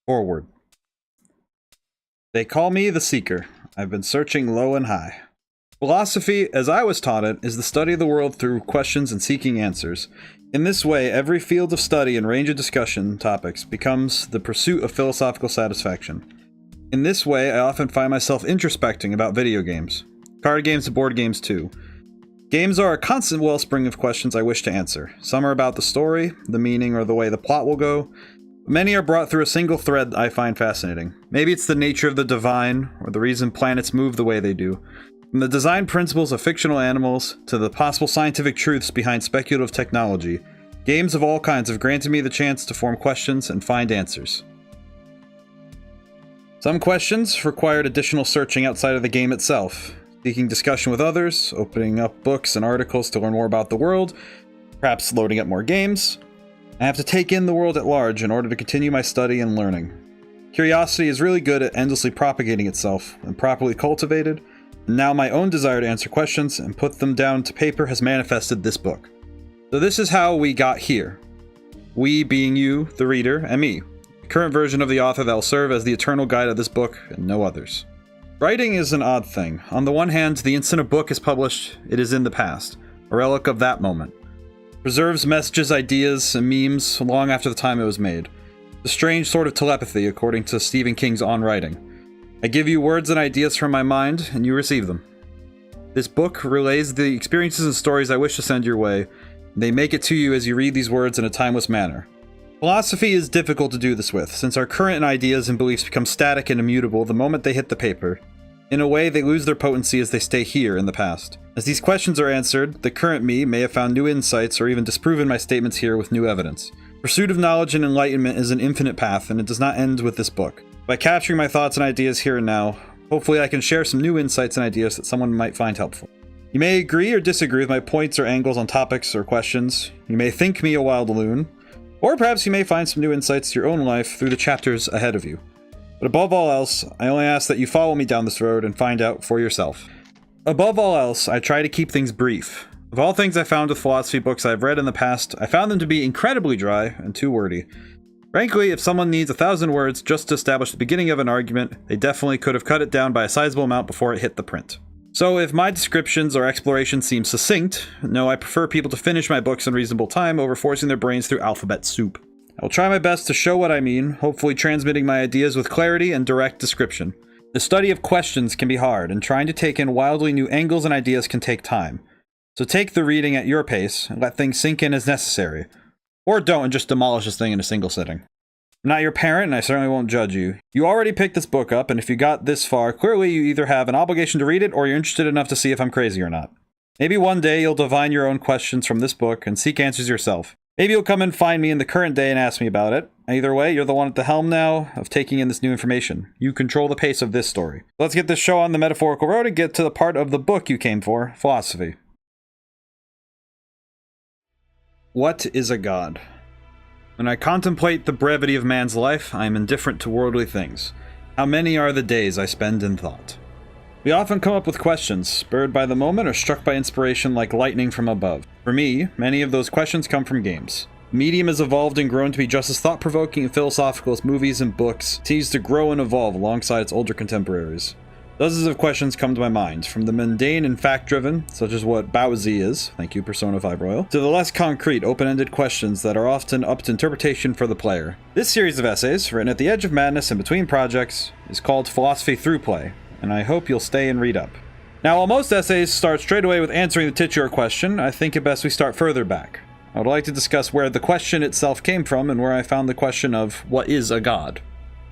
Foreword. They call me the Seeker. I've been searching low and high. Philosophy, as I was taught it, is the study of the world through questions and seeking answers. In this way, every field of study and range of discussion topics becomes the pursuit of philosophical satisfaction. In this way, I often find myself introspecting about video games. Card games and board games too. Games are a constant wellspring of questions I wish to answer. Some are about the story, the meaning, or the way the plot will go. Many are brought through a single thread I find fascinating. Maybe it's the nature of the divine, or the reason planets move the way they do. From the design principles of fictional animals, to the possible scientific truths behind speculative technology, games of all kinds have granted me the chance to form questions and find answers. Some questions required additional searching outside of the game itself, seeking discussion with others, opening up books and articles to learn more about the world, perhaps loading up more games. I have to take in the world at large in order to continue my study and learning. Curiosity is really good at endlessly propagating itself when properly cultivated, and now my own desire to answer questions and put them down to paper has manifested this book. So this is how we got here. We being you, the reader, and me, the current version of the author that will serve as the eternal guide of this book and no others. Writing is an odd thing. On the one hand, the instant a book is published, it is in the past, a relic of that moment. Preserves messages, ideas, and memes long after the time it was made. A strange sort of telepathy, according to Stephen King's On Writing. I give you words and ideas from my mind, and you receive them. This book relays the experiences and stories I wish to send your way, and they make it to you as you read these words in a timeless manner. Philosophy is difficult to do this with, since our current ideas and beliefs become static and immutable the moment they hit the paper. In a way, they lose their potency as they stay here in the past. As these questions are answered, the current me may have found new insights or even disproven my statements here with new evidence. Pursuit of knowledge and enlightenment is an infinite path, and it does not end with this book. By capturing my thoughts and ideas here and now, hopefully I can share some new insights and ideas that someone might find helpful. You may agree or disagree with my points or angles on topics or questions. You may think me a wild loon, or perhaps you may find some new insights to your own life through the chapters ahead of you. But above all else, I only ask that you follow me down this road and find out for yourself. Above all else, I try to keep things brief. Of all things I found with philosophy books I've read in the past, I found them to be incredibly dry and too wordy. Frankly, if someone needs 1,000 words just to establish the beginning of an argument, they definitely could have cut it down by a sizable amount before it hit the print. So if my descriptions or explorations seem succinct, no, I prefer people to finish my books in reasonable time over forcing their brains through alphabet soup. I will try my best to show what I mean, hopefully transmitting my ideas with clarity and direct description. The study of questions can be hard, and trying to take in wildly new angles and ideas can take time. So take the reading at your pace, and let things sink in as necessary. Or don't and just demolish this thing in a single sitting. I'm not your parent, and I certainly won't judge you. You already picked this book up, and if you got this far, clearly you either have an obligation to read it, or you're interested enough to see if I'm crazy or not. Maybe one day you'll divine your own questions from this book and seek answers yourself. Maybe you'll come and find me in the current day and ask me about it. Either way, you're the one at the helm now of taking in this new information. You control the pace of this story. Let's get this show on the metaphorical road and get to the part of the book you came for, philosophy. What is a god? When I contemplate the brevity of man's life, I am indifferent to worldly things. How many are the days I spend in thought? We often come up with questions, spurred by the moment or struck by inspiration like lightning from above. For me, many of those questions come from games. The medium has evolved and grown to be just as thought-provoking and philosophical as movies and books. It continues to grow and evolve alongside its older contemporaries. Dozens of questions come to my mind, from the mundane and fact-driven, such as what Baozi is, thank you Persona 5 Royal, to the less concrete, open-ended questions that are often up to interpretation for the player. This series of essays, written at the edge of madness and between projects, is called Philosophy Through Play, and I hope you'll stay and read up. Now, while most essays start straight away with answering the titular question, I think it best we start further back. I would like to discuss where the question itself came from and where I found the question of what is a god.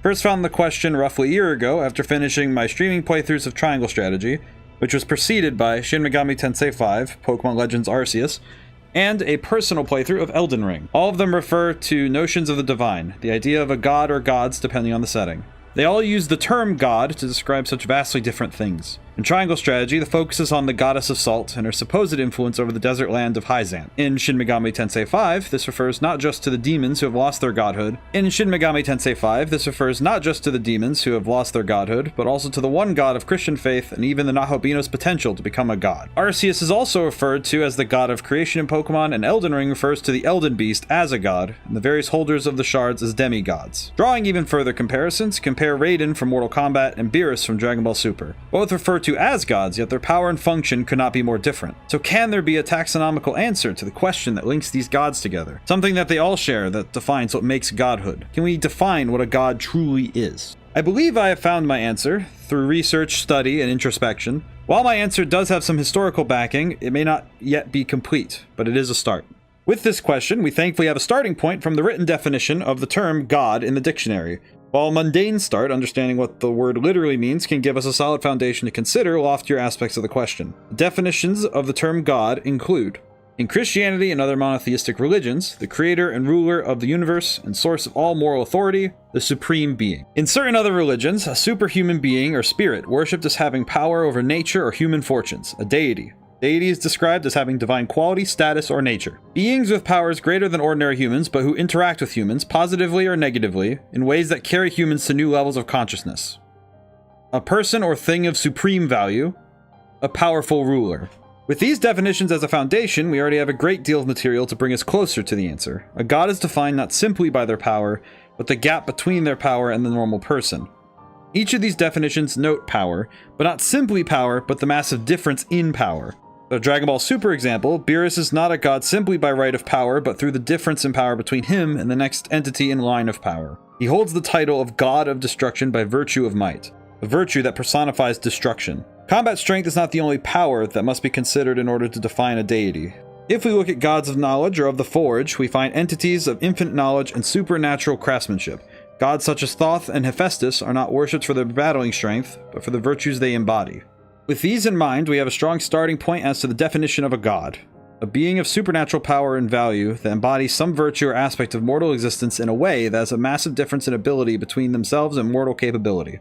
First found the question roughly a year ago after finishing my streaming playthroughs of Triangle Strategy, which was preceded by Shin Megami Tensei V, Pokemon Legends Arceus, and a personal playthrough of Elden Ring. All of them refer to notions of the divine, the idea of a god or gods depending on the setting. They all use the term god to describe such vastly different things. In Triangle Strategy, the focus is on the goddess of salt and her supposed influence over the desert land of Hyzan. In Shin Megami Tensei 5, this refers not just to the demons who have lost their godhood. In Shin Megami Tensei 5, this refers not just to the demons who have lost their godhood, but also to the one god of Christian faith and even the Nahobino's potential to become a god. Arceus is also referred to as the god of creation in Pokemon, and Elden Ring refers to the Elden Beast as a god, and the various holders of the shards as demigods. Drawing even further comparisons, compare Raiden from Mortal Kombat and Beerus from Dragon Ball Super. Both refer to as gods, yet their power and function could not be more different. So can there be a taxonomical answer to the question that links these gods together? Something that they all share that defines what makes godhood? Can we define what a god truly is? I believe I have found my answer through research, study, and introspection. While my answer does have some historical backing, it may not yet be complete, but it is a start. With this question, we thankfully have a starting point from the written definition of the term God in the dictionary. While a mundane start, understanding what the word literally means can give us a solid foundation to consider loftier aspects of the question. The definitions of the term God include: in Christianity and other monotheistic religions, the creator and ruler of the universe and source of all moral authority, the supreme being. In certain other religions, a superhuman being or spirit worshipped as having power over nature or human fortunes, a deity. Deity is described as having divine quality, status, or nature. Beings with powers greater than ordinary humans, but who interact with humans, positively or negatively, in ways that carry humans to new levels of consciousness. A person or thing of supreme value. A powerful ruler. With these definitions as a foundation, we already have a great deal of material to bring us closer to the answer. A god is defined not simply by their power, but the gap between their power and the normal person. Each of these definitions note power, but not simply power, but the massive difference in power. The Dragon Ball Super example, Beerus is not a god simply by right of power, but through the difference in power between him and the next entity in line of power. He holds the title of God of Destruction by virtue of might, a virtue that personifies destruction. Combat strength is not the only power that must be considered in order to define a deity. If we look at gods of knowledge or of the Forge, we find entities of infinite knowledge and supernatural craftsmanship. Gods such as Thoth and Hephaestus are not worshipped for their battling strength, but for the virtues they embody. With these in mind, we have a strong starting point as to the definition of a god. A being of supernatural power and value that embodies some virtue or aspect of mortal existence in a way that has a massive difference in ability between themselves and mortal capability.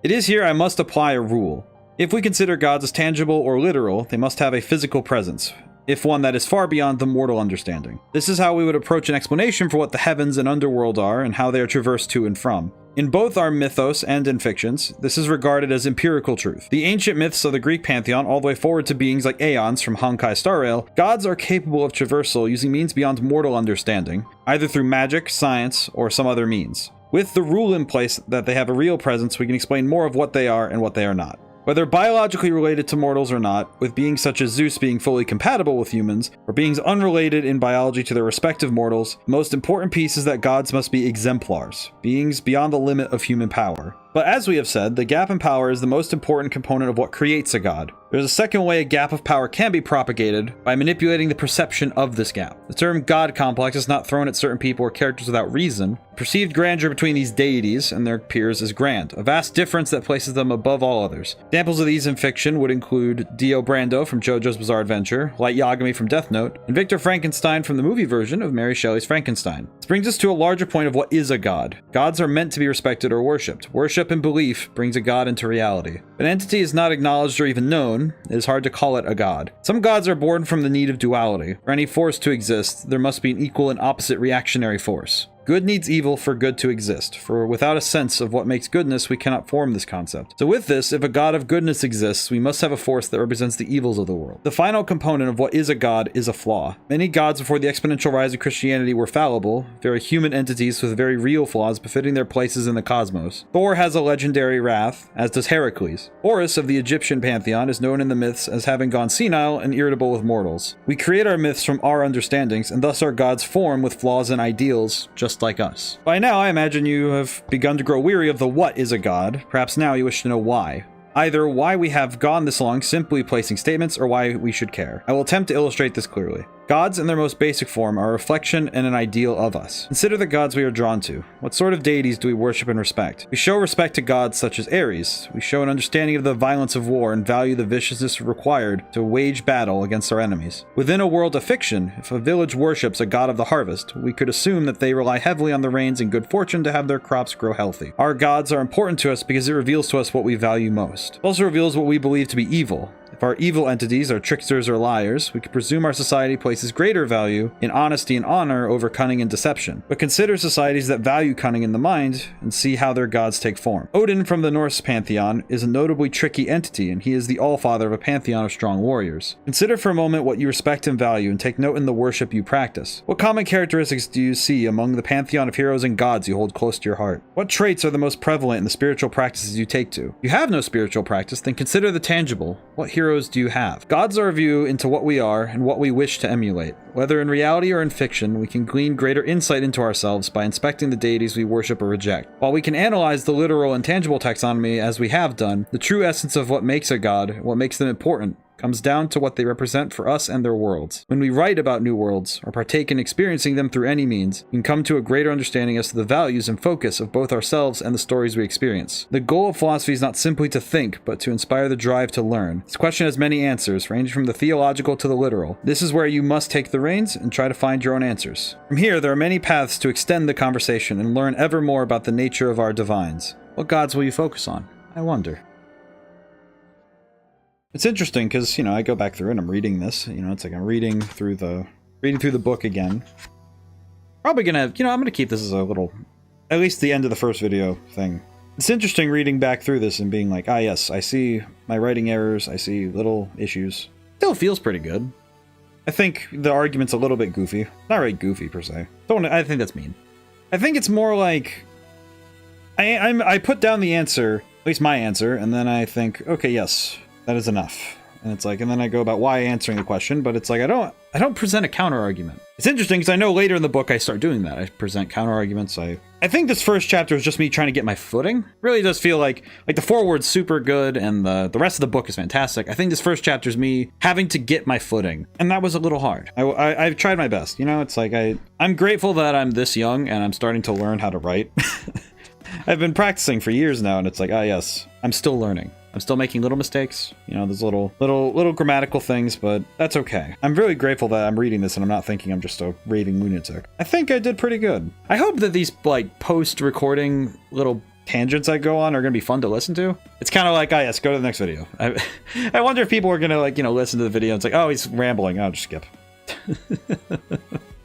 It is here I must apply a rule. If we consider gods as tangible or literal, they must have a physical presence, if one that is far beyond the mortal understanding. This is how we would approach an explanation for what the heavens and underworld are and how they are traversed to and from. In both our mythos and in fictions, this is regarded as empirical truth. The ancient myths of the Greek pantheon all the way forward to beings like Aeons from Honkai Star Rail, gods are capable of traversal using means beyond mortal understanding, either through magic, science, or some other means. With the rule in place that they have a real presence, we can explain more of what they are and what they are not. Whether biologically related to mortals or not, with beings such as Zeus being fully compatible with humans, or beings unrelated in biology to their respective mortals, the most important piece is that gods must be exemplars, beings beyond the limit of human power. But as we have said, the gap in power is the most important component of what creates a god. There's a second way a gap of power can be propagated, by manipulating the perception of this gap. The term god complex is not thrown at certain people or characters without reason. Perceived grandeur between these deities and their peers is grand, a vast difference that places them above all others. Examples of these in fiction would include Dio Brando from JoJo's Bizarre Adventure, Light Yagami from Death Note, and Victor Frankenstein from the movie version of Mary Shelley's Frankenstein. This brings us to a larger point of what is a god. Gods are meant to be respected or worshipped. Worship and belief brings a god into reality. If an entity is not acknowledged or even known, it is hard to call it a god. Some gods are born from the need of duality. For any force to exist, there must be an equal and opposite reactionary force. Good needs evil for good to exist, for without a sense of what makes goodness, we cannot form this concept. So with this, if a god of goodness exists, we must have a force that represents the evils of the world. The final component of what is a god is a flaw. Many gods before the exponential rise of Christianity were fallible, very human entities with very real flaws befitting their places in the cosmos. Thor has a legendary wrath, as does Heracles. Horus of the Egyptian pantheon is known in the myths as having gone senile and irritable with mortals. We create our myths from our understandings, and thus our gods form with flaws and ideals, just like us. By now, I imagine you have begun to grow weary of the what is a god. Perhaps now you wish to know why. Either why we have gone this long simply placing statements, or why we should care. I will attempt to illustrate this clearly. Gods in their most basic form are a reflection and an ideal of us. Consider the gods we are drawn to. What sort of deities do we worship and respect? We show respect to gods such as Ares. We show an understanding of the violence of war and value the viciousness required to wage battle against our enemies. Within a world of fiction, if a village worships a god of the harvest, we could assume that they rely heavily on the rains and good fortune to have their crops grow healthy. Our gods are important to us because it reveals to us what we value most. most. It also reveals what we believe to be evil. If our evil entities are tricksters or liars, we could presume our society places greater value in honesty and honor over cunning and deception. But consider societies that value cunning in the mind and see how their gods take form. Odin from the Norse pantheon is a notably tricky entity, and he is the allfather of a pantheon of strong warriors. Consider for a moment what you respect and value, and take note in the worship you practice. What common characteristics do you see among the pantheon of heroes and gods you hold close to your heart? What traits are the most prevalent in the spiritual practices you take to? If you have no spiritual practice, then consider the tangible. What heroes do you have? Gods are a view into what we are and what we wish to emulate. Whether in reality or in fiction, we can glean greater insight into ourselves by inspecting the deities we worship or reject. While we can analyze the literal and tangible taxonomy as we have done, the true essence of what makes a god, what makes them important, comes down to what they represent for us and their worlds. When we write about new worlds, or partake in experiencing them through any means, we can come to a greater understanding as to the values and focus of both ourselves and the stories we experience. The goal of philosophy is not simply to think, but to inspire the drive to learn. This question has many answers, ranging from the theological to the literal. This is where you must take the reins and try to find your own answers. From here, there are many paths to extend the conversation and learn ever more about the nature of our divines. What gods will you focus on? I wonder. It's interesting because, I go back through and I'm reading this. It's like I'm reading through the book again. Probably gonna, I'm gonna keep this as a little, at least the end of the first video thing. It's interesting reading back through this and being like, yes, I see my writing errors, I see little issues. Still feels pretty good. I think the argument's a little bit goofy. Not really goofy per se. I think that's mean. I think it's more like, I put down the answer, at least my answer, and then I think, okay, yes. That is enough. And it's like, and then I go about why answering the question, but it's like, I don't present a counter argument. It's interesting because I know later in the book I start doing that. I present counter arguments. I think this first chapter is just me trying to get my footing. Really does feel like the foreword's super good and the rest of the book is fantastic. I think this first chapter is me having to get my footing. And that was a little hard. I've tried my best. It's like, I'm grateful that I'm this young and I'm starting to learn how to write. I've been practicing for years now and it's like, yes, I'm still learning. I'm still making little mistakes, those little grammatical things, but that's okay. I'm really grateful that I'm reading this and I'm not thinking I'm just a raving lunatic. I think I did pretty good. I hope that these post-recording little tangents I go on are going to be fun to listen to. It's kind of like, yes, go to the next video. I wonder if people are going to listen to the video and it's like, oh, he's rambling. I'll just skip.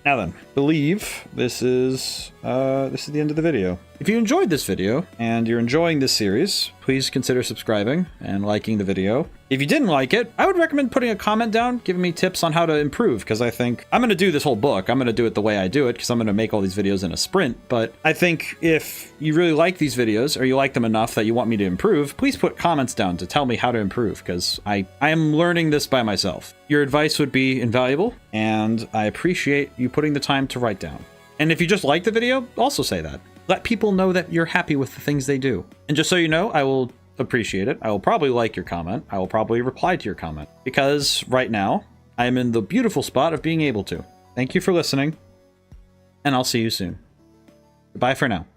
Now then, believe this is the end of the video. If you enjoyed this video and you're enjoying this series, please consider subscribing and liking the video. If you didn't like it, I would recommend putting a comment down, giving me tips on how to improve, because I think I'm going to do this whole book. I'm going to do it the way I do it, because I'm going to make all these videos in a sprint. But I think if you really like these videos, or you like them enough that you want me to improve, please put comments down to tell me how to improve, because I am learning this by myself. Your advice would be invaluable, and I appreciate you putting the time to write down. And if you just like the video, also say that. Let people know that you're happy with the things they do. And just so you know, I will appreciate it. I will probably like your comment. I will probably reply to your comment. Because right now, I am in the beautiful spot of being able to. Thank you for listening, and I'll see you soon. Goodbye for now.